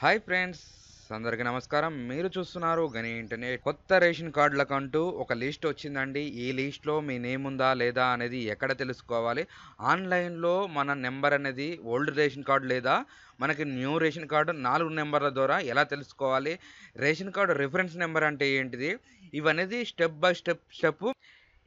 Hi friends, అందరికీ నమస్కారం. మీరు చూస్తున్నారు గని ఇంటర్నెట్. కొత్త రేషన్ కార్డులకంటూ ఒక లిస్ట్ వచ్చిందండి. ఈ లిస్ట్‌లో మీ నేమ్ ఉందా లేదా అనేది ఎక్కడ తెలుసుకోవాలి? ఆన్‌లైన్‌లో మన నెంబర్ అనేది ఓల్డ్ రేషన్ కార్డ్ లేదా మనకి న్యూ రేషన్ కార్డ్ 4 నెంబర్ల ద్వారా ఎలా తెలుసుకోవాలి? రేషన్ కార్డ్ రిఫరెన్స్ నెంబర్ అంటే ఏంటిది? ఇవనేది స్టెప్ బై స్టెప్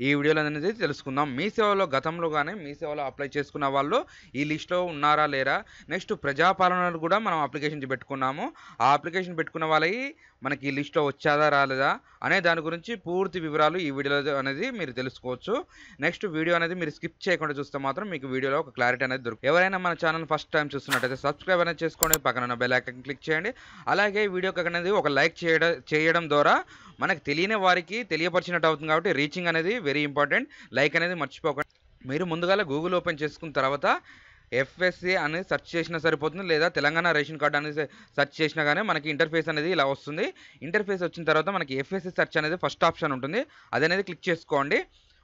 ఈ వీడియోలో అనేది తెలుసుకుందాం. మీ సేవలో గతంలో గాని మీ సేవలో అప్లై చేసుకున్న వాళ్ళు ఈ లిస్ట్‌లో ఉన్నారా లేరా? నెక్స్ట్ ప్రజాపాలనలో కూడా మనం అప్లికేషన్ పెట్టుకున్నాము. ఆ అప్లికేషన్ పెట్టుకున్న వాళ్ళయి మనకి ఈ లిస్ట్‌లో వచ్చాదా రాలేదా అనే దాని గురించి పూర్తి వివరాలు ఈ వీడియోలో అనేది మీరు తెలుసుకోవచ్చు. నెక్స్ట్ వీడియో అనేది మీరు స్కిప్ చేయకుండా చూస్తే మాత్రం మీకు వీడియోలో ఒక క్లారిటీ అనేది దొరుకుతుంది. ఎవరైనా మన ఛానల్ ఫస్ట్ టైం చూస్తున్నట్టయితే సబ్స్క్రైబ్ అనేది చేసుకోండి. పక్కన ఉన్న బెల్ ఐకాన్ క్లిక్ చేయండి. అలాగే వీడియోకి అనేది ఒక లైక్ చేయడం ద్వారా మనకు తెలియని వారికి తెలియపరిచినట్టు అవుతుంది కాబట్టి రీచింగ్ అనేది వెరీ ఇంపార్టెంట్. లైక్ అనేది మర్చిపోకండి. మీరు ముందుగాల గూగుల్ ఓపెన్ చేసుకున్న తర్వాత ఎఫ్ఎస్సి అని సెర్చ్ చేసినా సరిపోతుంది, లేదా తెలంగాణ రేషన్ కార్డ్ అనేది సెర్చ్ చేసినా కానీ మనకి ఇంటర్ఫేస్ అనేది ఇలా వస్తుంది. ఇంటర్ఫేస్ వచ్చిన తర్వాత మనకి ఎఫ్ఎస్సి సెర్చ్ అనేది ఫస్ట్ ఆప్షన్ ఉంటుంది. అది అనేది క్లిక్ చేసుకోండి.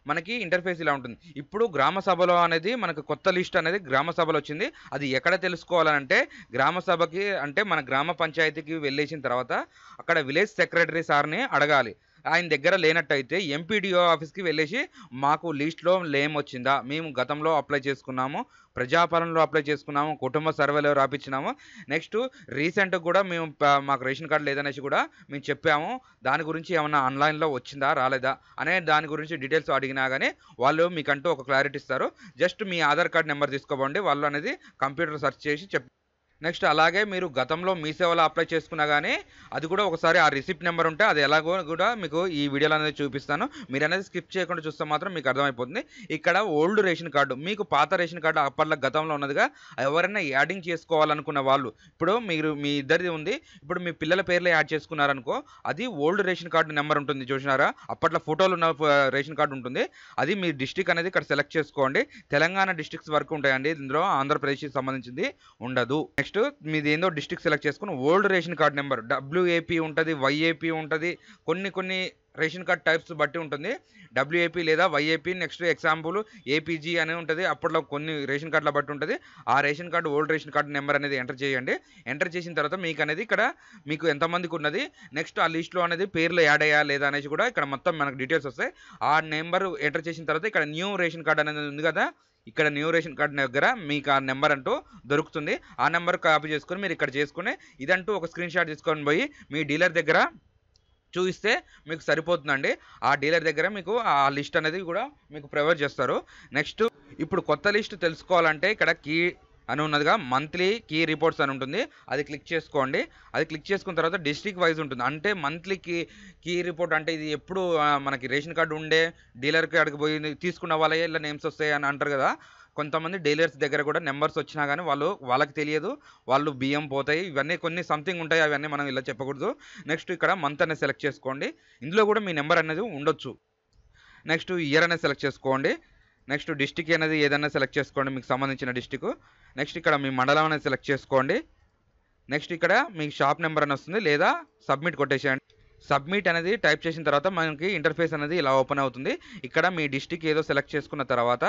మనకి ఇంటర్ఫేస్ ఇలా ఉంటుంది. ఇప్పుడు గ్రామ సభలో అనేది మనకు కొత్త లిస్ట్ అనేది గ్రామ సభలో వచ్చింది. అది ఎక్కడ తెలుసుకోవాలంటే గ్రామ సభకి అంటే మన గ్రామ పంచాయతీకి వెళ్ళేసిన తర్వాత అక్కడ విలేజ్ సెక్రటరీ సార్ని అడగాలి. ఆయన దగ్గర లేనట్టయితే ఎంపీడీఓ ఆఫీస్‌కి వెళ్ళేసి మాకు లిస్ట్‌లో నేమ్ వచ్చిందా? మేము గతంలో అప్లై చేసుకున్నాము. ప్రజాపాలనలో అప్లై చేసుకున్నాము. కుటుంబ సర్వేలో రాపిచ్చినాము. నెక్స్ట్ రీసెంట్‌గా కూడా మేము మాకు రేషన్ కార్డ్ లేదనేసి కూడా మేము చెప్పాము. దాని గురించి ఏమన్నా ఆన్‌లైన్‌లో వచ్చిందా? రాలేదా? అనే దాని గురించి డీటెయిల్స్ అడిగినా గాని వాళ్ళు మీకంటూ ఒక క్లారిటీ ఇస్తారు. జస్ట్ మీ ఆధార్ కార్డ్ నంబర్ తీసుకోపోండి. వాళ్ళు అనేది కంప్యూటర్ సెర్చ్ చేసి నెక్స్ట్ అలాగే మీరు గతంలో మీ సేవలో అప్లై చేసుకున్నా గానీ అది కూడా ఒకసారి ఆ రిసిప్ట్ నెంబర్ ఉంటే అది ఎలాగో కూడా మీకు ఈ వీడియోలో అనేది చూపిస్తాను. మీరనేది స్కిప్ చేయకుండా చూస్తే మాత్రం మీకు అర్థమైపోతుంది. ఇక్కడ ఓల్డ్ రేషన్ కార్డు మీకు పాత రేషన్ కార్డు అప్పట్లో గతంలో ఉన్నదిగా ఎవరైనా యాడింగ్ చేసుకోవాలనుకున్న వాళ్ళు ఇప్పుడు మీరు మీ ఇద్దరిది ఉంది. ఇప్పుడు మీ పిల్లల పేర్లు యాడ్ చేసుకున్నారనుకో అది ఓల్డ్ రేషన్ కార్డు నెంబర్ ఉంటుంది చూసినారా? అప్పట్లో ఫోటోలు ఉన్న రేషన్ కార్డు ఉంటుంది. అది మీ డిస్ట్రిక్ట్ అనేది ఇక్కడ సెలెక్ట్ చేసుకోండి. తెలంగాణ డిస్ట్రిక్ట్స్ వరకు ఉంటాయండి. ఇందులో ఆంధ్రప్రదేశ్‌కి సంబంధించింది ఉండదు. నెక్స్ట్ మీది ఏందో డిస్ట్రిక్ట్ సెలెక్ట్ చేసుకుని old ration card number WAP ఉంటుంది, వైఏపీ ఉంటుంది. కొన్ని రేషన్ కార్డ్ టైప్స్ బట్టి ఉంటుంది. డబ్ల్యూఏపీ లేదా వైఏపీ నెక్స్ట్ ఎగ్జాంపుల్ ఏపీజీ అని ఉంటుంది. అప్పట్లో కొన్ని రేషన్ కార్డుల బట్టి ఉంటుంది. ఆ ration card old ration card number అనేది ఎంటర్ చేయండి. ఎంటర్ చేసిన తర్వాత మీకు అనేది ఇక్కడ మీకు ఎంతమందికి ఉన్నది నెక్స్ట్ ఆ లిస్ట్లో అనేది పేర్లు యాడ్ అయ్యా లేదా అనేసి కూడా ఇక్కడ మొత్తం మనకు డీటెయిల్స్ వస్తాయి. ఆ నెంబర్ ఎంటర్ చేసిన తర్వాత ఇక్కడ న్యూ రేషన్ కార్డ్ అనేది ఉంది కదా, ఇక్కడ న్యూ రేషన్ కార్డ్ దగ్గర మీకు ఆ నెంబర్ అంటూ దొరుకుతుంది. ఆ నెంబర్ కాపీ చేసుకొని మీరు ఇక్కడ చేసుకుని ఇదంటూ ఒక స్క్రీన్ షాట్ తీసుకొని పోయి మీ డీలర్ దగ్గర చూయిస్తే మీకు సరిపోతుందండి. ఆ డీలర్ దగ్గర మీకు ఆ లిస్ట్ అనేది కూడా మీకు ప్రొవైడ్ చేస్తారు. నెక్స్ట్ ఇప్పుడు కొత్త లిస్ట్ తెలుసుకోవాలంటే ఇక్కడ కీ అని ఉన్నదిగా మంత్లీ కీ రిపోర్ట్స్ అని ఉంటుంది. అది క్లిక్ చేసుకోండి. అది క్లిక్ చేసుకున్న తర్వాత డిస్ట్రిక్ట్ వైజ్ ఉంటుంది. అంటే మంత్లీ కీ రిపోర్ట్ అంటే ఇది ఎప్పుడు మనకి రేషన్ కార్డు ఉండే డీలర్ కాడికి పోయి తీసుకున్న వాళ్ళే ఇలా నేమ్స్ వస్తాయి అని అంటారు కదా. కొంతమంది డీలర్స్ దగ్గర కూడా నెంబర్స్ వచ్చినా కానీ వాళ్ళకి తెలియదు. వాళ్ళు బియ్యం పోతాయి. ఇవన్నీ కొన్ని సంథింగ్ ఉంటాయి. అవన్నీ మనం ఇలా చెప్పకూడదు. నెక్స్ట్ ఇక్కడ మంత్ అనేది సెలెక్ట్ చేసుకోండి. ఇందులో కూడా మీ నెంబర్ అనేది ఉండొచ్చు. నెక్స్ట్ ఇయర్ అనేది సెలెక్ట్ చేసుకోండి. నెక్స్ట్ డిస్ట్రిక్ట్ అనేది ఏదైనా సెలెక్ట్ చేసుకోండి మీకు సంబంధించిన డిస్ట్రిక్ట్. నెక్స్ట్ ఇక్కడ మీ మండలం అనేది సెలెక్ట్ చేసుకోండి. నెక్స్ట్ ఇక్కడ మీకు షాప్ నెంబర్ అని వస్తుంది లేదా సబ్మిట్ కొట్టేసేయండి. సబ్మిట్ అనేది టైప్ చేసిన తర్వాత మనకి ఇంటర్ఫేస్ అనేది ఇలా ఓపెన్ అవుతుంది. ఇక్కడ మీ డిస్ట్రిక్ట్ ఏదో సెలెక్ట్ చేసుకున్న తర్వాత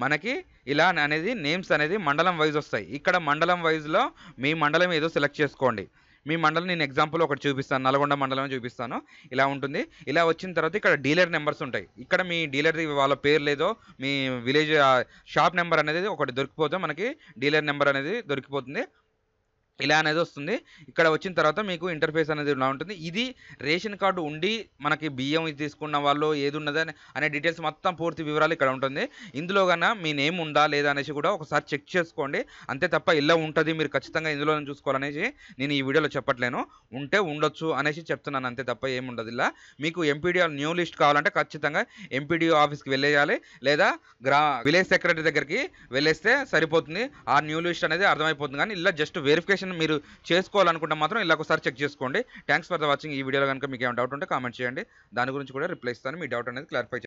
మనకి ఇలా అనేది నేమ్స్ అనేది మండలం వైజ్ వస్తాయి. ఇక్కడ మండలం వైజ్‌లో మీ మండలం ఏదో సెలెక్ట్ చేసుకోండి. మీ మండలం నేను ఎగ్జాంపుల్ ఒకటి చూపిస్తాను. నల్గొండ మండలం చూపిస్తాను. ఇలా ఉంటుంది. ఇలా వచ్చిన తర్వాత ఇక్కడ డీలర్ నెంబర్స్ ఉంటాయి. ఇక్కడ మీ డీలర్‌ది వాళ్ళ పేరు లేదో మీ విలేజ్ షాప్ నెంబర్ అనేది ఒకటి దొరికిపోతే మనకి డీలర్ నెంబర్ అనేది దొరికిపోతుంది. ఇలా అనేది వస్తుంది. ఇక్కడ వచ్చిన తర్వాత మీకు ఇంటర్ఫేస్ అనేది ఇలా ఉంటుంది. ఇది రేషన్ కార్డు ఉండి మనకి బియ్యం తీసుకున్న వాళ్ళు ఏది ఉన్నదని అనే డీటెయిల్స్ మొత్తం పూర్తి వివరాలు ఇక్కడ ఉంటుంది. ఇందులో గన మీ నేమ్ ఉందా లేదా అనేసి కూడా ఒకసారి చెక్ చేసుకోండి. అంతే తప్ప ఇలా ఉంటుంది మీరు ఖచ్చితంగా ఇందులోనే చూసుకోవాలనేసి నేను ఈ వీడియోలో చెప్పట్లేను. ఉంటే ఉండొచ్చు అనేసి చెప్తున్నాను అంతే తప్ప ఏముండదు ఇలా. మీకు ఎంపీడీఓ న్యూ లిస్ట్ కావాలంటే ఖచ్చితంగా ఎంపీడీఓ ఆఫీస్‌కి వెళ్ళేయాలి లేదా విలేజ్ సెక్రటరీ దగ్గరికి వెళ్ళేస్తే సరిపోతుంది. ఆ న్యూ లిస్ట్ అనేది అర్థమైపోతుంది. కానీ ఇలా జస్ట్ వెరిఫికేషన్ మీరు చేసుకోవాలనుకుంటే మాత్రం ఇలా ఒకసారి చెక్ చేసుకోండి. Thanks for the watching. ఈ వీడియోలో గనుక మీకు ఏమైనా డౌట్ ఉంటే కామెంట్ చేయండి. దాని గురించి కూడా రిప్లై ఇస్తాను. మీ డౌట్ అనేది క్లారిఫై